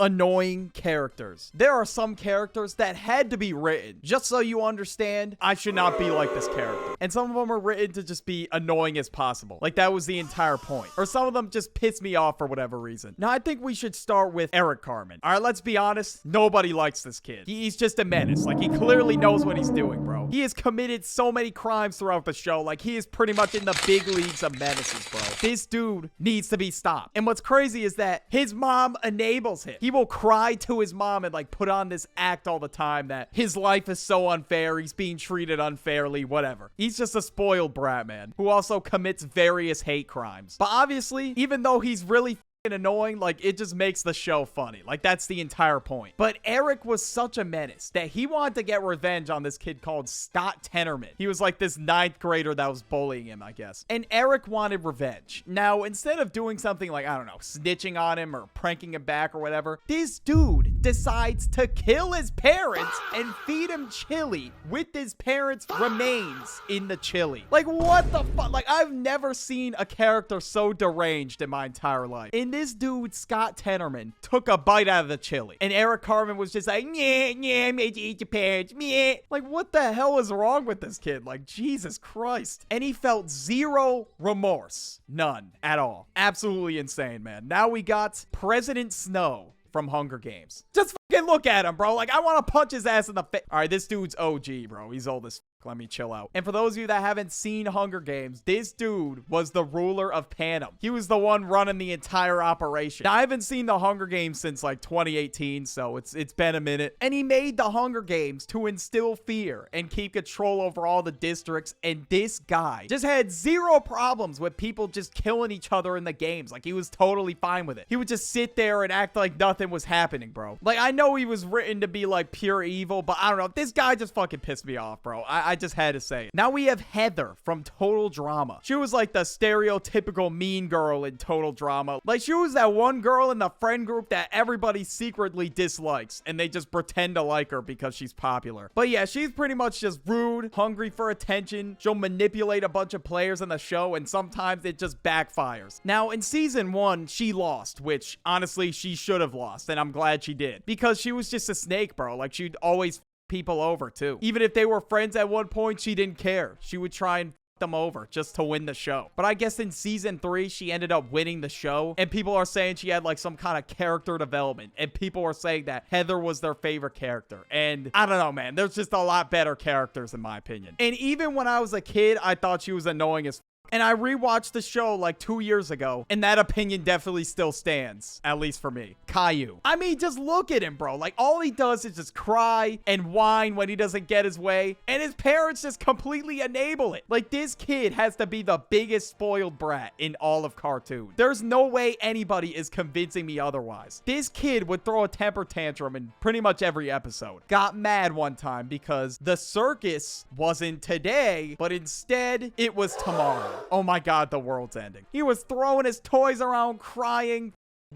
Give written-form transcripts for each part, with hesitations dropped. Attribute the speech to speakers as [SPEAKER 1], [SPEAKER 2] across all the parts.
[SPEAKER 1] annoying characters. There are some characters that had to be written just so you understand I should not be like this character. And some of them are written to just be annoying as possible. Like that was the entire point. Or some of them just piss me off for whatever reason. Now I think we should start with Eric Cartman. All right, let's be honest. Nobody likes this kid. He's just a menace. Like he clearly knows what he's doing, bro. He has committed so many crimes throughout the show. Like he is pretty much in the big leagues of menaces, bro. This dude needs to be stopped. And what's crazy is that his mom enables him. He will cry to his mom and like put on this act all the time that his life is so unfair. He's being treated unfairly, whatever. He's just a spoiled brat, man, who also commits various hate crimes. But obviously, even though he's really annoying, like it just makes the show funny. Like that's the entire point. But Eric was such a menace that he wanted to get revenge on this kid called Scott Tenorman. He was like this 9th grader that was bullying him, I guess. And Eric wanted revenge. Now, instead of doing something like, I don't know, snitching on him or pranking him back or whatever, this dude decides to kill his parents and feed him chili with his parents' remains in the chili. Like what the fuck? Like I've never seen a character so deranged in my entire life. This dude, Scott Tenorman, took a bite out of the chili. And Eric Cartman was just like, yeah, I made you eat your parents, yeah. Like, what the hell is wrong with this kid? Like, Jesus Christ. And he felt zero remorse. None at all. Absolutely insane, man. Now we got President Snow from Hunger Games. Just fucking look at him, bro. Like, I want to punch his ass in the face. All right, this dude's OG, bro. He's old as fuck. Let me chill out. And for those of you that haven't seen Hunger Games, this dude was the ruler of Panem. He was the one running the entire operation. Now, I haven't seen the Hunger Games since like 2018, so it's been a minute. And he made the Hunger Games to instill fear and keep control over all the districts. And this guy just had zero problems with people just killing each other in the games. Like, he was totally fine with it. He would just sit there and act like nothing was happening, bro. Like, I know he was written to be like pure evil, but I don't know. This guy just fucking pissed me off, bro. I just had to say it. Now we have Heather from Total Drama. She was like the stereotypical mean girl in Total Drama. Like she was that one girl in the friend group that everybody secretly dislikes and they just pretend to like her because she's popular. But yeah, she's pretty much just rude, hungry for attention. She'll manipulate a bunch of players in the show and sometimes it just backfires. Now in season 1, she lost, which honestly she should have lost and I'm glad she did because she was just a snake, bro. Like she'd always people over too. Even if they were friends at one point, she didn't care. She would try and them over just to win the show. But I guess in season 3, she ended up winning the show and people are saying she had like some kind of character development and people are saying that Heather was their favorite character. And I don't know, man. There's just a lot better characters in my opinion. And even when I was a kid, I thought she was annoying as and I rewatched the show like 2 years ago, and that opinion definitely still stands, at least for me. Caillou. I mean, just look at him, bro. Like, all he does is just cry and whine when he doesn't get his way, and his parents just completely enable it. Like, this kid has to be the biggest spoiled brat in all of cartoon. There's no way anybody is convincing me otherwise. This kid would throw a temper tantrum in pretty much every episode. Got mad one time because the circus wasn't today, but instead, it was tomorrow. Oh my God, the world's ending. He was throwing his toys around, crying,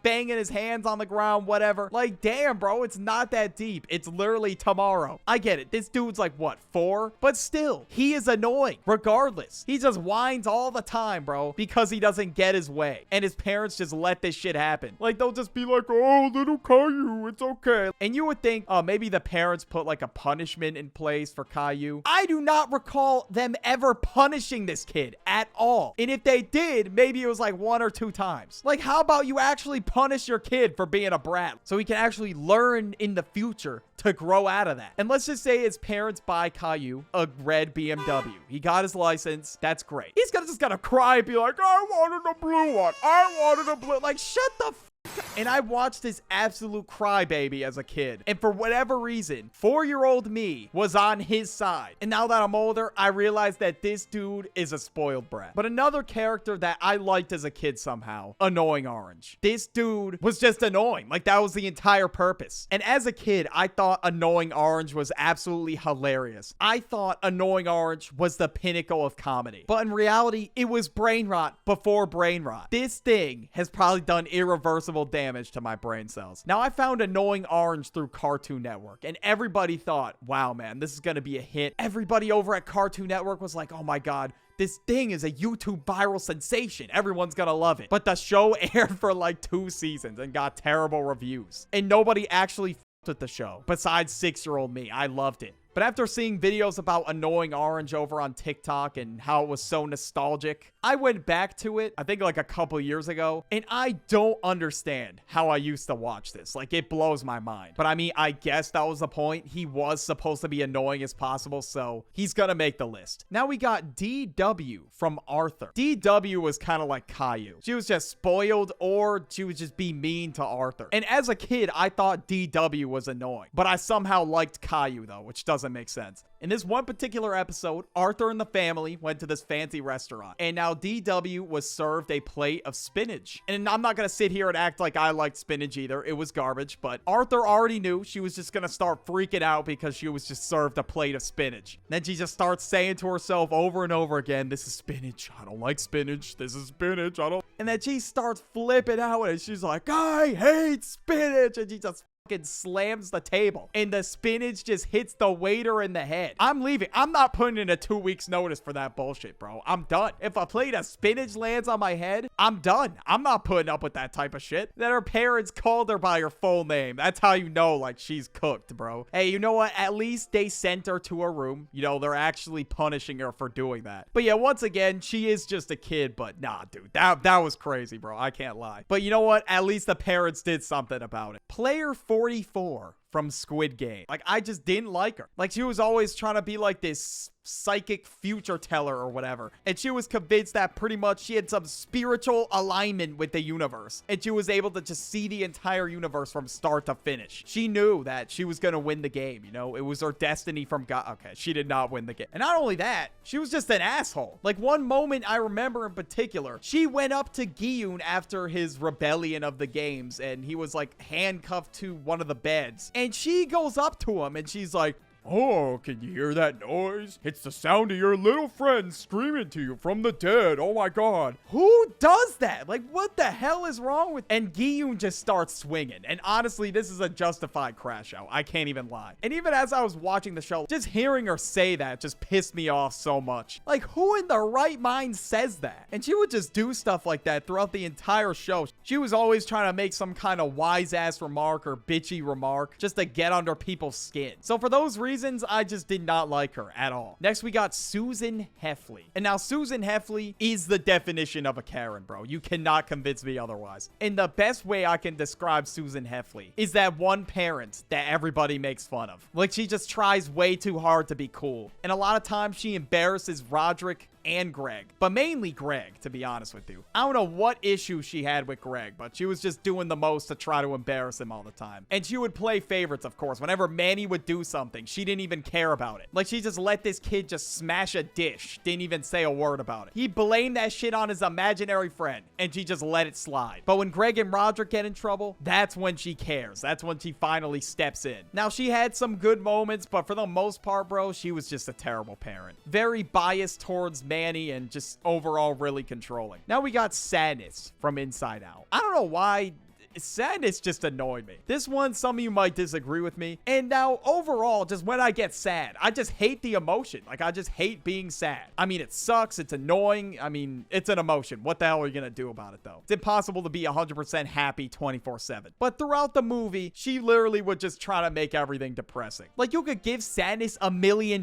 [SPEAKER 1] banging his hands on the ground, whatever. Like, damn, bro, it's not that deep. It's literally tomorrow. I get it. This dude's like, what, 4? But still, he is annoying regardless. He just whines all the time, bro, because he doesn't get his way. And his parents just let this shit happen. Like, they'll just be like, oh, little Caillou, it's okay. And you would think, oh, maybe the parents put like a punishment in place for Caillou. I do not recall them ever punishing this kid at all. And if they did, maybe it was like 1 or 2 times. Like, how about you actually punish your kid for being a brat so he can actually learn in the future to grow out of that? And let's just say his parents buy Caillou a red BMW. He got his license. That's great. He's just gonna cry and be like, I wanted a blue one. I wanted a blue. Like, shut the f. And I watched this absolute crybaby as a kid. And for whatever reason, 4-year-old me was on his side. And now that I'm older, I realized that this dude is a spoiled brat. But another character that I liked as a kid somehow, Annoying Orange. This dude was just annoying. Like, that was the entire purpose. And as a kid, I thought Annoying Orange was absolutely hilarious. I thought Annoying Orange was the pinnacle of comedy. But in reality, it was brain rot before brain rot. This thing has probably done irreversible physical damage to my brain cells. Now, I found Annoying Orange through Cartoon Network, and everybody thought, wow, man, this is gonna be a hit. Everybody over at Cartoon Network was like, oh my god, this thing is a YouTube viral sensation. Everyone's gonna love it. But the show aired for like 2 seasons and got terrible reviews. And nobody actually f***ed with the show, besides 6-year-old me. I loved it. But after seeing videos about Annoying Orange over on TikTok and how it was so nostalgic, I went back to it, I think like a couple years ago, and I don't understand how I used to watch this. Like, it blows my mind. But I mean, I guess that was the point. He was supposed to be annoying as possible, so he's gonna make the list. Now we got DW from Arthur. DW was kind of like Caillou. She was just spoiled, or she would just be mean to Arthur. And as a kid, I thought DW was annoying, but I somehow liked Caillou though, which doesn't make sense. In this one particular episode, Arthur and the family went to this fancy restaurant, and now DW was served a plate of spinach. And I'm not gonna sit here and act like I liked spinach either. It was garbage, but Arthur already knew she was just gonna start freaking out because she was just served a plate of spinach. Then she just starts saying to herself over and over again, this is spinach. I don't like spinach. This is spinach. I don't. And then she starts flipping out, and she's like, I hate spinach. And she just slams the table, and the spinach just hits the waiter in the head. I'm leaving. I'm not putting in a 2 weeks notice for that bullshit, bro. I'm done. If a plate of spinach lands on my head, I'm done. I'm not putting up with that type of shit. Then her parents called her by her full name. That's how you know, like, she's cooked, bro. Hey, you know what? At least they sent her to her room. You know, they're actually punishing her for doing that. But yeah, once again, she is just a kid, but nah, dude, that was crazy, bro. I can't lie. But you know what? At least the parents did something about it. Player 44 from Squid Game. Like, I just didn't like her. Like, she was always trying to be like this psychic future teller or whatever, and she was convinced that pretty much she had some spiritual alignment with the universe, and she was able to just see the entire universe from start to finish. She knew that she was gonna win the game, you know. It was her destiny from God. Okay, she did not win the game. And not only that, she was just an asshole. Like, one moment I remember in particular, she went up to Caillou after his rebellion of the games, and he was like handcuffed to one of the beds, and she goes up to him and she's like, oh, can you hear that noise? It's the sound of your little friend screaming to you from the dead. Oh my god. Who does that? Like, what the hell is wrong with... And Caillou just starts swinging. And honestly, this is a justified crash out. I can't even lie. And even as I was watching the show, just hearing her say that just pissed me off so much. Like, who in the right mind says that? And she would just do stuff like that throughout the entire show. She was always trying to make some kind of wise-ass remark or bitchy remark just to get under people's skin. So for those reasons, I just did not like her at all. Next, we got Susan Heffley. And now Susan Heffley is the definition of a Karen, bro. You cannot convince me otherwise. And the best way I can describe Susan Heffley is that one parent that everybody makes fun of. Like, she just tries way too hard to be cool. And a lot of times she embarrasses Roderick and Greg, but mainly Greg, to be honest with you. I don't know what issue she had with Greg, but she was just doing the most to try to embarrass him all the time. And she would play favorites, of course. Whenever Manny would do something, she didn't even care about it. Like, she just let this kid just smash a dish, didn't even say a word about it. He blamed that shit on his imaginary friend, and she just let it slide. But when Greg and Roderick get in trouble, that's when she cares. That's when she finally steps in. Now, she had some good moments, but for the most part, bro, she was just a terrible parent. Very biased towards Manny and just overall really controlling. Now we got Sadness from Inside Out. I don't know why Sadness just annoyed me. This one, some of you might disagree with me. And now, overall, just when I get sad, I just hate the emotion. Like, I just hate being sad. I mean, it sucks. It's annoying. I mean, it's an emotion. What the hell are you gonna do about it, though? It's impossible to be 100% happy 24/7. But throughout the movie, she literally would just try to make everything depressing. Like, you could give Sadness $1 million,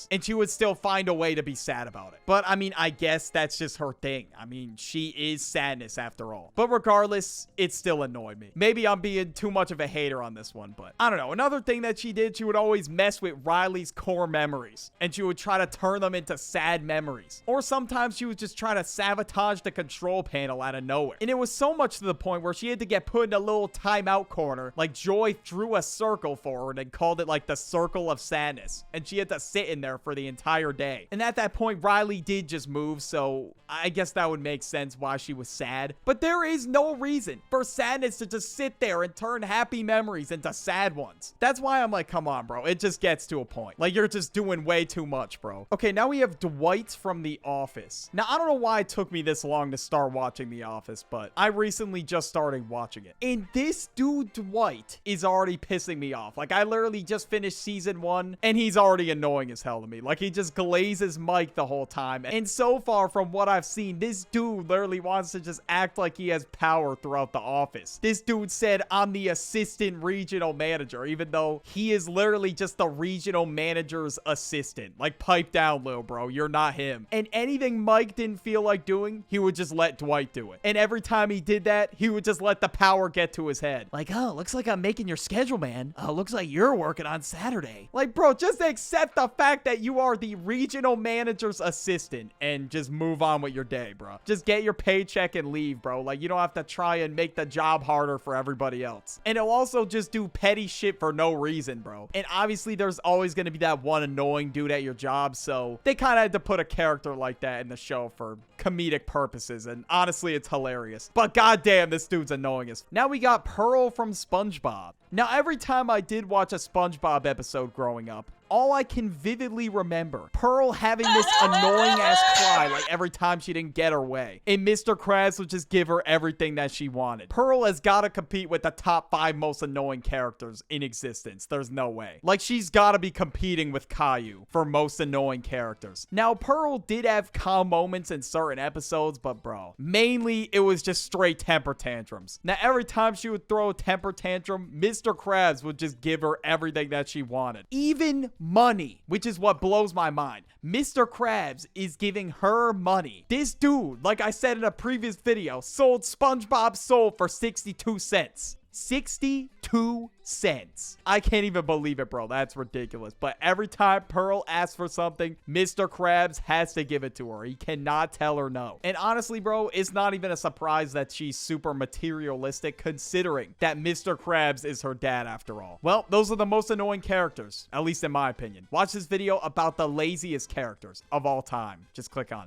[SPEAKER 1] and she would still find a way to be sad about it. But, I mean, I guess that's just her thing. I mean, she is Sadness after all. But regardless, it's still annoyed me. Maybe I'm being too much of a hater on this one, but I don't know. Another thing that she did, she would always mess with Riley's core memories, and she would try to turn them into sad memories. Or sometimes she would just try to sabotage the control panel out of nowhere. And it was so much to the point where she had to get put in a little timeout corner. Like, Joy drew a circle for her and called it like the Circle of Sadness, and she had to sit in there for the entire day. And at that point, Riley did just move, so I guess that would make sense why she was sad. But there is no reason for Sadness sadness to just sit there and turn happy memories into sad ones. That's why I'm like, come on, bro. It just gets to a point. Like, you're just doing way too much, bro. Okay, now we have Dwight from The Office. Now, I don't know why it took me this long to start watching The Office, but I recently just started watching it. And this dude, Dwight, is already pissing me off. Like, I literally just finished season 1, and he's already annoying as hell to me. Like, he just glazes Mike the whole time. And so far, from what I've seen, this dude literally wants to just act like he has power throughout the office. This dude said, I'm the assistant regional manager, even though he is literally just the regional manager's assistant. Like, pipe down, little bro. You're not him. And anything Mike didn't feel like doing, he would just let Dwight do it. And every time he did that, he would just let the power get to his head. Like, oh, looks like I'm making your schedule, man. Looks like you're working on Saturday. Like, bro, just accept the fact that you are the regional manager's assistant and just move on with your day, bro. Just get your paycheck and leave, bro. Like, you don't have to try and make the job harder for everybody else. And he'll also just do petty shit for no reason, bro. And obviously, there's always going to be that one annoying dude at your job, so they kind of had to put a character like that in the show for comedic purposes, and honestly, it's hilarious. But goddamn, this dude's annoying as. Now we got Pearl from SpongeBob. Now, every time I did watch a SpongeBob episode growing up, all I can vividly remember, Pearl having this annoying ass cry like every time she didn't get her way. And Mr. Krabs would just give her everything that she wanted. Pearl has got to compete with the top 5 most annoying characters in existence. There's no way. Like, she's got to be competing with Caillou for most annoying characters. Now, Pearl did have calm moments in certain episodes, but bro, mainly it was just straight temper tantrums. Now, every time she would throw a temper tantrum, Mr. Krabs would just give her everything that she wanted. Even money, which is what blows my mind. Mr. Krabs is giving her money. This dude, like I said in a previous video, sold SpongeBob's soul for 62 cents. 62 cents. I can't even believe it, bro. That's ridiculous. But every time Pearl asks for something, Mr. Krabs has to give it to her. He cannot tell her no. And honestly, bro, it's not even a surprise that she's super materialistic, considering that Mr. Krabs is her dad after all. Well, those are the most annoying characters, at least in my opinion. Watch this video about the laziest characters of all time. Just click on it.